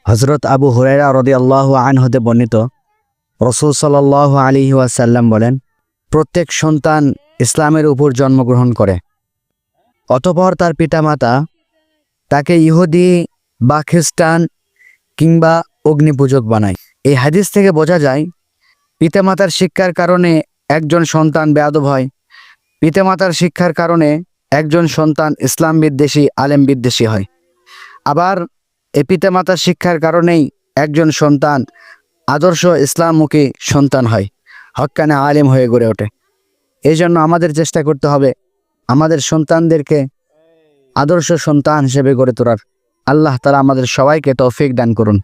হযরত আবু হুরায়রা রাদিয়াল্লাহু আনহু হতে বর্ণিত, রাসূল সাল্লাল্লাহু আলাইহি ওয়াসাল্লাম বলেন, প্রত্যেক সন্তান ইসলামের উপর জন্মগ্রহণ করে, অতঃপর তার পিতামাতা তাকে ইহুদি বা খ্রিস্টান কিংবা অগ্নিপূজক বানায়। এই হাদিস থেকে বোঝা যায় পিতামাতার শিক্ষার কারণে একজন সন্তান বেয়াদব হয়, পিতামাতার শিক্ষার কারণে একজন সন্তান ইসলাম বিদ্বেষী, আলেম বিদ্বেষী হয়। আবার এই পিতামাতার শিক্ষার কারণেই একজন সন্তান আদর্শ ইসলামমুখী সন্তান হয়, হক্কানে আলেম হয়ে গড়ে ওঠে। এই জন্য আমাদের চেষ্টা করতে হবে আমাদের সন্তানদেরকে আদর্শ সন্তান হিসেবে গড়ে তোলার। আল্লাহ তাআলা আমাদের সবাইকে তৌফিক দান করুন।